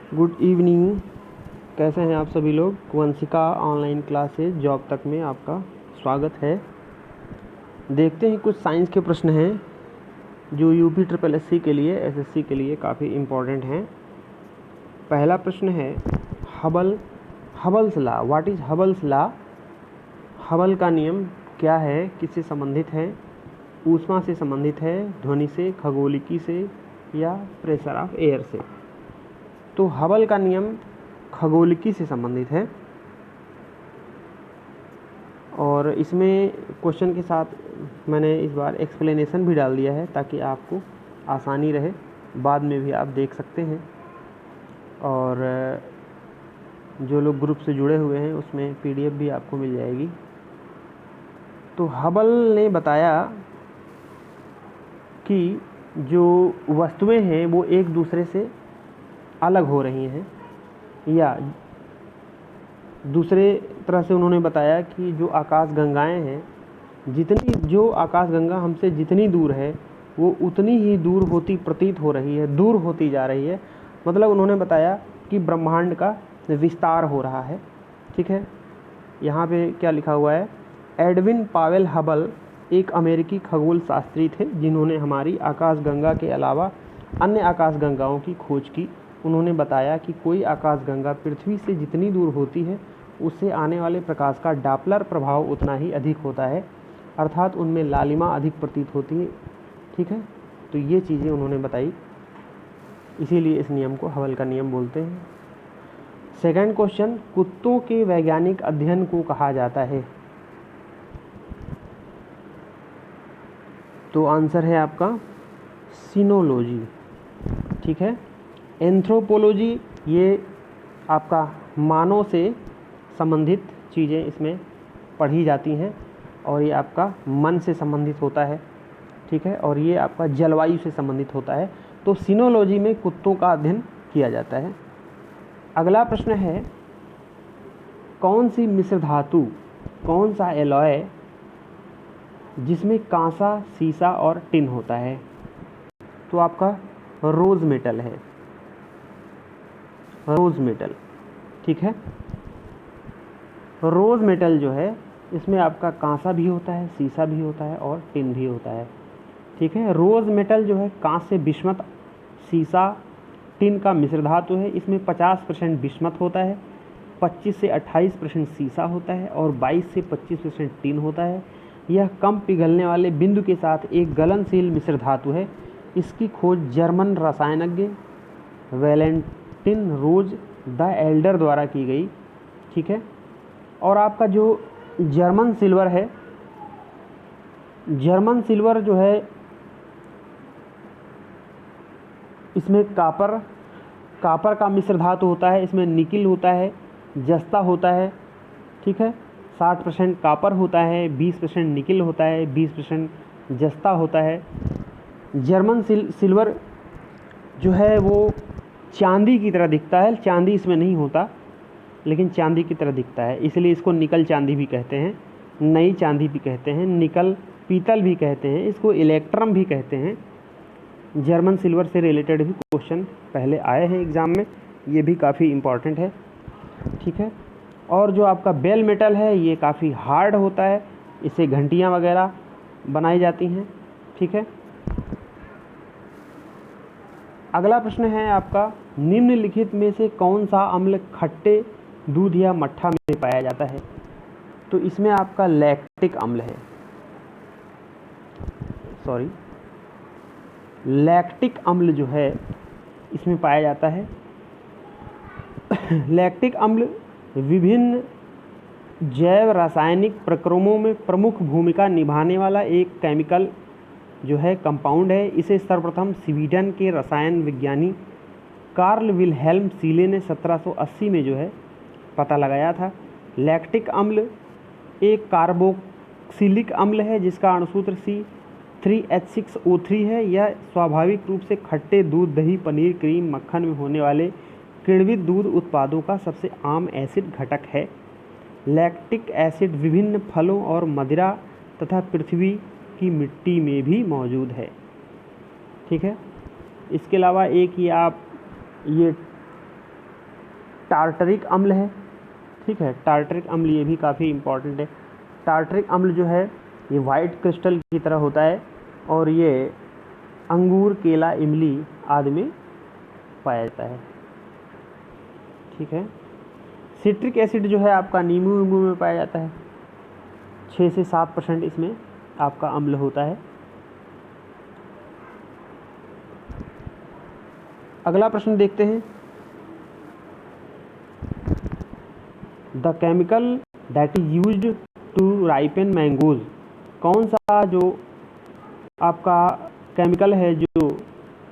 Good evening. कैसे हैं आप सभी लोग। वंशिका ऑनलाइन क्लासेज जॉब तक में आपका स्वागत है। देखते हैं कुछ साइंस के प्रश्न हैं जो यूपी ट्रिपल एससी के लिए एसएससी के लिए काफ़ी इम्पोर्टेंट हैं। पहला प्रश्न है हबल्स law. What is हबल्स law? Hubble का नियम क्या है, किससे संबंधित है? ऊष्मा से संबंधित है, ध्वनि से, खगोलिकी से या प्रेशर ऑफ एयर से? तो हबल का नियम खगोलिकी से संबंधित है और इसमें क्वेश्चन के साथ मैंने इस बार एक्सप्लेनेशन भी डाल दिया है ताकि आपको आसानी रहे, बाद में भी आप देख सकते हैं। और जो लोग ग्रुप से जुड़े हुए हैं उसमें पीडीएफ भी आपको मिल जाएगी। तो हबल ने बताया कि जो वस्तुएं हैं वो एक दूसरे से अलग हो रही हैं, या दूसरे तरह से उन्होंने बताया कि जो आकाश गंगाएं हैं, जो आकाश गंगा हमसे जितनी दूर है वो उतनी ही दूर होती प्रतीत हो रही है, दूर होती जा रही है। मतलब उन्होंने बताया कि ब्रह्मांड का विस्तार हो रहा है। ठीक है, यहाँ पे क्या लिखा हुआ है? एडविन पावेल हबल एक अमेरिकी खगोल शास्त्री थे जिन्होंने हमारी आकाश गंगा के अलावा अन्य आकाश गंगाओं की खोज की। उन्होंने बताया कि कोई आकाशगंगा पृथ्वी से जितनी दूर होती है उससे आने वाले प्रकाश का डापलर प्रभाव उतना ही अधिक होता है, अर्थात उनमें लालिमा अधिक प्रतीत होती है। ठीक है, तो ये चीज़ें उन्होंने बताई, इसीलिए इस नियम को हबल का नियम बोलते हैं। सेकंड क्वेश्चन, कुत्तों के वैज्ञानिक अध्ययन को कहा जाता है? तो आंसर है आपका सिनोलॉजी। ठीक है, एंथ्रोपोलॉजी ये आपका मानव से संबंधित चीज़ें इसमें पढ़ी जाती हैं और ये आपका मन से संबंधित होता है। ठीक है, और ये आपका जलवायु से संबंधित होता है। तो सिनोलॉजी में कुत्तों का अध्ययन किया जाता है। अगला प्रश्न है, कौन सी मिश्र धातु, कौन सा एलॉय जिसमें कांसा, सीसा और टिन होता है? तो आपका रोज मेटल है, रोज मेटल। ठीक है, रोज मेटल जो है इसमें आपका कांसा भी होता है, सीसा भी होता है और टिन भी होता है। ठीक है, रोज मेटल जो है कांस्य, बिस्मथ, सीसा, टिन का मिश्र धातु है। इसमें 50% बिस्मथ होता है, 25 से 28% सीसा होता है और 22 से 25% टिन होता है। यह कम पिघलने वाले बिंदु के साथ एक गलनशील मिश्र धातु है। इसकी खोज जर्मन रसायनज्ञ वैलेंटिन रोज द एल्डर द्वारा की गई। ठीक है, और आपका जो जर्मन सिल्वर है, जर्मन सिल्वर जो है इसमें कापर का मिश्र धातु होता है। इसमें निकिल होता है, जस्ता होता है। ठीक है, 60% कापर होता है, 20% निकिल होता है, 20% जस्ता होता है। जर्मन सिल्वर जो है वो चांदी की तरह दिखता है, चांदी इसमें नहीं होता लेकिन चांदी की तरह दिखता है, इसलिए इसको निकल चांदी भी कहते हैं, नई चांदी भी कहते हैं, निकल पीतल भी कहते हैं, इसको इलेक्ट्रम भी कहते हैं। जर्मन सिल्वर से रिलेटेड भी क्वेश्चन पहले आए हैं एग्ज़ाम में, ये भी काफ़ी इम्पॉर्टेंट है। ठीक है, और जो आपका बेल मेटल है ये काफ़ी हार्ड होता है, इससे घंटियाँ वगैरह बनाई जाती हैं। ठीक है, अगला प्रश्न है आपका, निम्नलिखित में से कौन सा अम्ल खट्टे दूध या मट्ठा में पाया जाता है? तो इसमें आपका लैक्टिक अम्ल है, लैक्टिक अम्ल जो है इसमें पाया जाता है। लैक्टिक अम्ल विभिन्न जैव रासायनिक प्रक्रमों में प्रमुख भूमिका निभाने वाला एक केमिकल जो है कंपाउंड है। इसे सर्वप्रथम स्वीडन के रसायन विज्ञानी कार्ल विल्हेल्म सीले ने 1780 में जो है पता लगाया था। लैक्टिक अम्ल एक कार्बोक्सिलिक अम्ल है जिसका अणुसूत्र C3H6O3 है। यह स्वाभाविक रूप से खट्टे दूध, दही, पनीर, क्रीम, मक्खन में होने वाले किण्वित दूध उत्पादों का सबसे आम एसिड घटक है। लैक्टिक एसिड विभिन्न फलों और मदिरा तथा पृथ्वी की मिट्टी में भी मौजूद है। ठीक है, इसके अलावा एक ही आप ये टार्टरिक अम्ल है, ठीक है। टार्टरिक अम्ल ये भी काफ़ी इम्पॉर्टेंट है। टार्टरिक अम्ल जो है ये वाइट क्रिस्टल की तरह होता है और ये अंगूर, केला, इमली आदि में पाया जाता है, ठीक है। सिट्रिक एसिड जो है आपका नींबू में पाया जाता है, 6 से 7% इसमें आपका अम्ल होता है। अगला प्रश्न देखते हैं। The chemical that is used to ripen mangoes, कौन सा जो आपका केमिकल है जो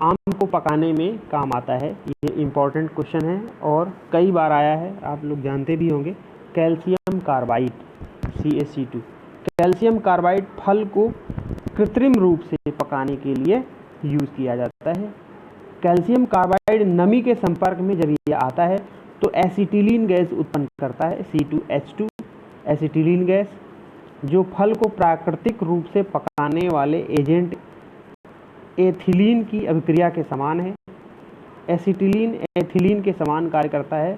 आम को पकाने में काम आता है? ये इम्पॉर्टेंट क्वेश्चन है और कई बार आया है, आप लोग जानते भी होंगे। Calcium carbide, CaC2। Calcium carbide फल को कृत्रिम रूप से पकाने के लिए यूज़ किया जाता है। कैल्शियम कार्बाइड नमी के संपर्क में जब ये आता है तो एसिटिलीन गैस उत्पन्न करता है, C2H2। एसिटिलीन गैस जो फल को प्राकृतिक रूप से पकाने वाले एजेंट एथिलीन की अभिक्रिया के समान है। एसिटिलीन एथिलीन के समान कार्य करता है,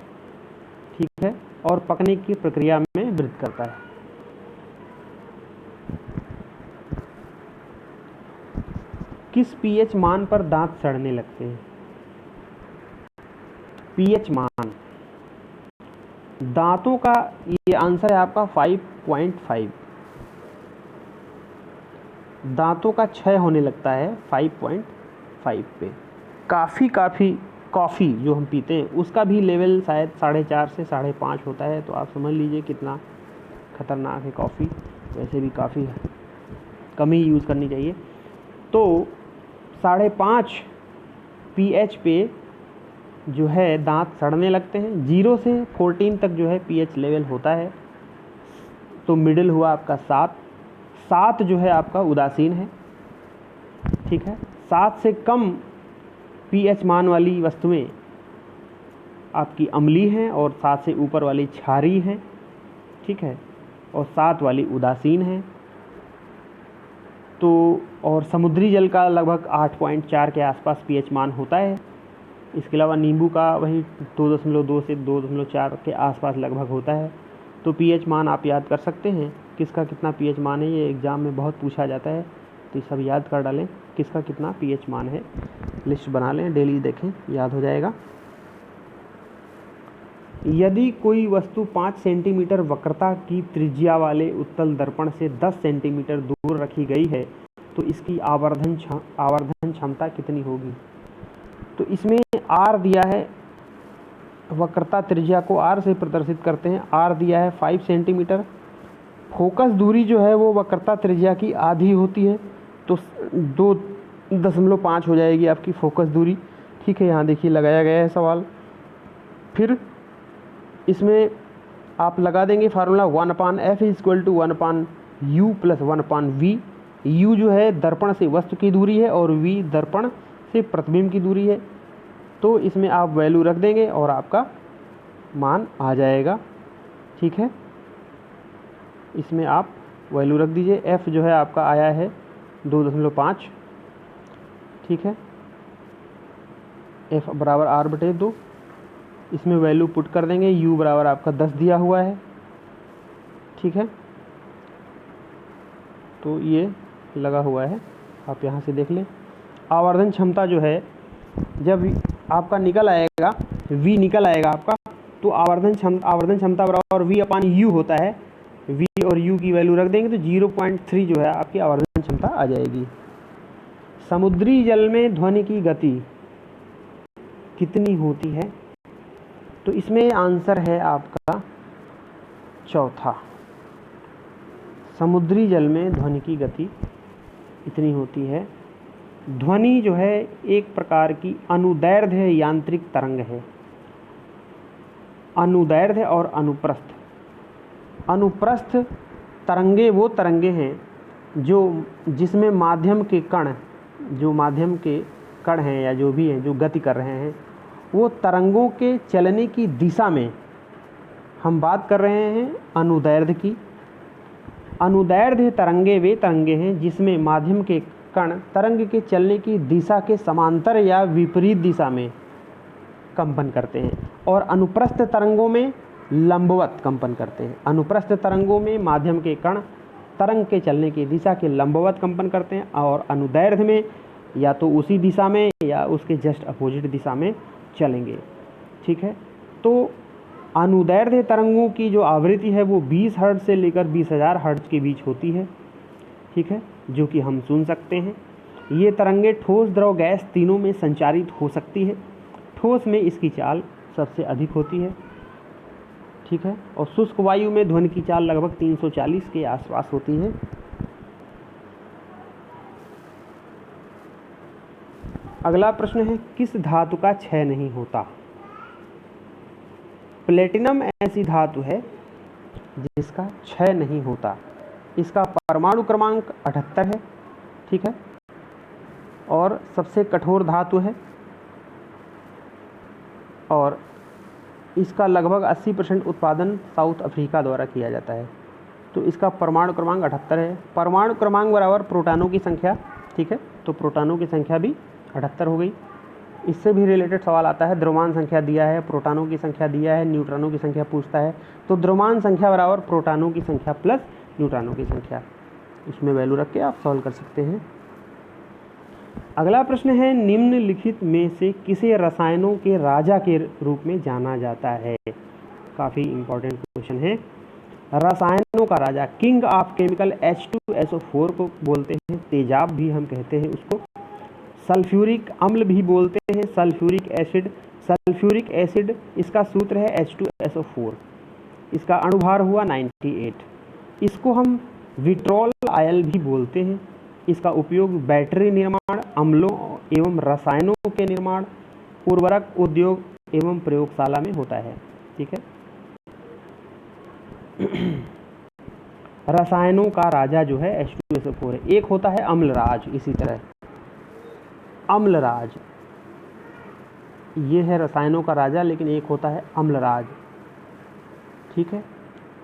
ठीक है, और पकने की प्रक्रिया में वृद्धि करता है। किस pH मान पर दांत सड़ने लगते हैं? pH मान, दांतों का ये आंसर है आपका 5.5। दांतों का क्षय होने लगता है 5.5 पे। कॉफ़ी जो हम पीते हैं उसका भी लेवल शायद 4.5 से 5.5 होता है, तो आप समझ लीजिए कितना खतरनाक है कॉफ़ी। वैसे भी काफ़ी कम ही यूज़ करनी चाहिए। तो 5.5 pH पे जो है दांत सड़ने लगते हैं। 0 से 14 तक जो है pH लेवल होता है, तो मिडिल हुआ आपका 7 जो है आपका उदासीन है, ठीक है। 7 से कम pH मान वाली वस्तुएं आपकी अम्लीय हैं और 7 से ऊपर वाली क्षारीय हैं, ठीक है, और 7 वाली उदासीन हैं। तो और समुद्री जल का लगभग 8.4 के आसपास pH मान होता है। इसके अलावा नींबू का वही 2.2 से 2.4 के आसपास लगभग होता है। तो pH मान आप याद कर सकते हैं, किसका कितना pH मान है, ये एग्ज़ाम में बहुत पूछा जाता है, तो सब याद कर डालें किसका कितना pH मान है। लिस्ट बना लें, डेली देखें, याद हो जाएगा। यदि कोई वस्तु 5 सेंटीमीटर वक्रता की त्रिज्या वाले उत्तल दर्पण से 10 सेंटीमीटर दूर रखी गई है तो इसकी आवर्धन क्षमता कितनी होगी? तो इसमें R दिया है, वक्रता त्रिज्या को R से प्रदर्शित करते हैं। R दिया है 5 सेंटीमीटर। फोकस दूरी जो है वो वक्रता त्रिज्या की आधी होती है, तो 2.5 हो जाएगी आपकी फोकस दूरी, ठीक है। यहाँ देखिए लगाया गया है सवाल। फिर इसमें आप लगा देंगे formula 1/f = 1/u + 1/v। u जो है दर्पण से वस्तु की दूरी है और v दर्पण से प्रतिबिंब की दूरी है। तो इसमें आप वैल्यू रख देंगे और आपका मान आ जाएगा, ठीक है। इसमें आप वैल्यू रख दीजिए। f जो है आपका आया है 2.5, ठीक है। f बराबर R/2। इसमें वैल्यू पुट कर देंगे। u बराबर आपका 10 दिया हुआ है, ठीक है। तो ये लगा हुआ है, आप यहाँ से देख लें। आवर्धन क्षमता जो है जब आपका निकल आएगा, v निकल आएगा आपका, तो आवर्धन क्षमता बराबर v/u होता है। v और u की वैल्यू रख देंगे तो 0.3 जो है आपकी आवर्धन क्षमता आ जाएगी। समुद्री जल में ध्वनि की गति कितनी होती है? तो इसमें आंसर है आपका चौथा। समुद्री जल में ध्वनि की गति इतनी होती है। ध्वनि जो है एक प्रकार की अनुदैर्ध्य यांत्रिक तरंग है। अनुदैर्ध्य और अनुप्रस्थ। अनुप्रस्थ तरंगे वो तरंगे हैं जिसमें माध्यम के कण हैं या जो भी हैं जो गति कर रहे हैं, वो तरंगों के चलने की दिशा में हम बात कर रहे हैं अनुदैर्ध्य की। अनुदैर्ध्य तरंगे वे तरंगे हैं जिसमें माध्यम के कण तरंग के चलने की दिशा के समांतर या विपरीत दिशा में कंपन करते हैं और अनुप्रस्थ तरंगों में लंबवत कंपन करते हैं। अनुप्रस्थ तरंगों में माध्यम के कण तरंग के चलने की दिशा के लंबवत कंपन करते हैं और अनुदैर्ध्य में या तो उसी दिशा में या उसके जस्ट अपोजिट दिशा में चलेंगे। ठीक है, तो अनुदैर्ध्य तरंगों की जो आवृत्ति है वो 20 हर्ट्ज से लेकर 20,000 हर्ट्ज के बीच होती है। ठीक है, जो कि हम सुन सकते हैं। ये तरंगे ठोस, द्रव, गैस तीनों में संचारित हो सकती है। ठोस में इसकी चाल सबसे अधिक होती है। ठीक है, और शुष्क वायु में ध्वनि की चाल लगभग 340 के आसपास होती है। अगला प्रश्न है, किस धातु का क्षय नहीं होता? प्लेटिनम ऐसी धातु है जिसका क्षय नहीं होता। इसका परमाणु क्रमांक 78 है। ठीक है, और सबसे कठोर धातु है और इसका लगभग 80% उत्पादन साउथ अफ्रीका द्वारा किया जाता है। तो इसका परमाणु क्रमांक 78 है। परमाणु क्रमांक बराबर प्रोटॉनों की संख्या। ठीक है, तो प्रोटॉनों की संख्या भी 78 हो गई। इससे भी रिलेटेड सवाल आता है, द्रव्यमान संख्या दिया है, प्रोटॉनों की संख्या दिया है, न्यूट्रॉनों की संख्या पूछता है। तो द्रव्यमान संख्या बराबर प्रोटॉनों की संख्या प्लस न्यूट्रॉनों की संख्या, इसमें वैल्यू रख के आप सॉल्व कर सकते हैं। अगला प्रश्न है, निम्नलिखित में से किसे रसायनों के राजा के रूप में जाना जाता है? काफ़ी इंपॉर्टेंट क्वेश्चन है। रसायनों का राजा, किंग ऑफ केमिकल, H2SO4 को बोलते हैं। तेजाब भी हम कहते हैं उसको। सल्फ्यूरिक अम्ल भी बोलते हैं, सल्फ्यूरिक एसिड। सल्फ्यूरिक एसिड इसका सूत्र है H2SO4। इसका अणुभार हुआ 98। इसको हम विट्रॉल आयल भी बोलते हैं। इसका उपयोग बैटरी निर्माण, अम्लों एवं रसायनों के निर्माण, उर्वरक उद्योग एवं प्रयोगशाला में होता है। ठीक है, रसायनों का राजा जो है H2SO4 है। एक होता है अम्लराज, इसी तरह अम्लराज, ये है रसायनों का राजा, लेकिन एक होता है अम्लराज। ठीक है,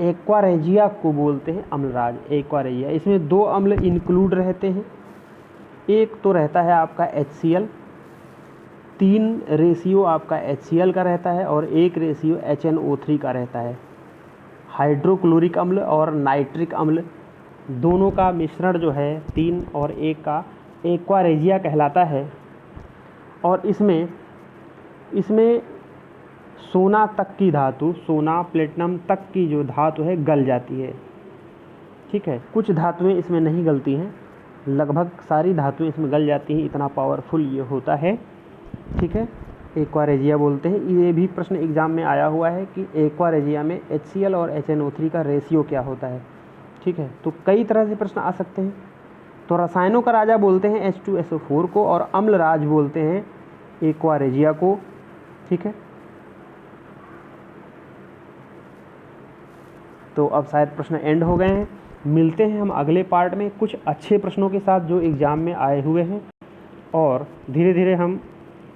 एक्वा रेजिया को बोलते हैं अम्लराज, एक्वा रेजिया। इसमें 2 अम्ल इंक्लूड रहते हैं। एक तो रहता है आपका HCl, 3 रेशियो आपका HCl का रहता है और 1 रेशियो HNO3 का रहता है। हाइड्रोक्लोरिक अम्ल और नाइट्रिक अम्ल दोनों का मिश्रण जो है 3 और 1 का एक्वा रेजिया कहलाता है। और इसमें सोना तक की धातु, सोना प्लेटिनम तक की जो धातु है गल जाती है। ठीक है, कुछ धातुएं इसमें नहीं गलती हैं, लगभग सारी धातुएं इसमें गल जाती हैं, इतना पावरफुल ये होता है। ठीक है, एक्वा रेजिया बोलते हैं। ये भी प्रश्न एग्जाम में आया हुआ है कि एक्वा रेजिया में HCl और HNO3 का रेशियो क्या होता है। ठीक है, तो कई तरह से प्रश्न आ सकते हैं। तो रसायनों का राजा बोलते हैं H2SO4 को और अम्लराज बोलते हैं एक्वा रेजिया को। ठीक है, तो अब शायद प्रश्न एंड हो गए हैं। मिलते हैं हम अगले पार्ट में कुछ अच्छे प्रश्नों के साथ जो एग्ज़ाम में आए हुए हैं, और धीरे धीरे हम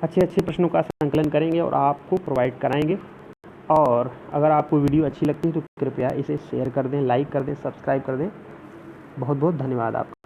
अच्छे प्रश्नों का संकलन करेंगे और आपको प्रोवाइड कराएंगे। और अगर आपको वीडियो अच्छी लगती है तो कृपया इसे शेयर कर दें, लाइक कर दें, सब्सक्राइब कर दें। बहुत बहुत धन्यवाद आपका।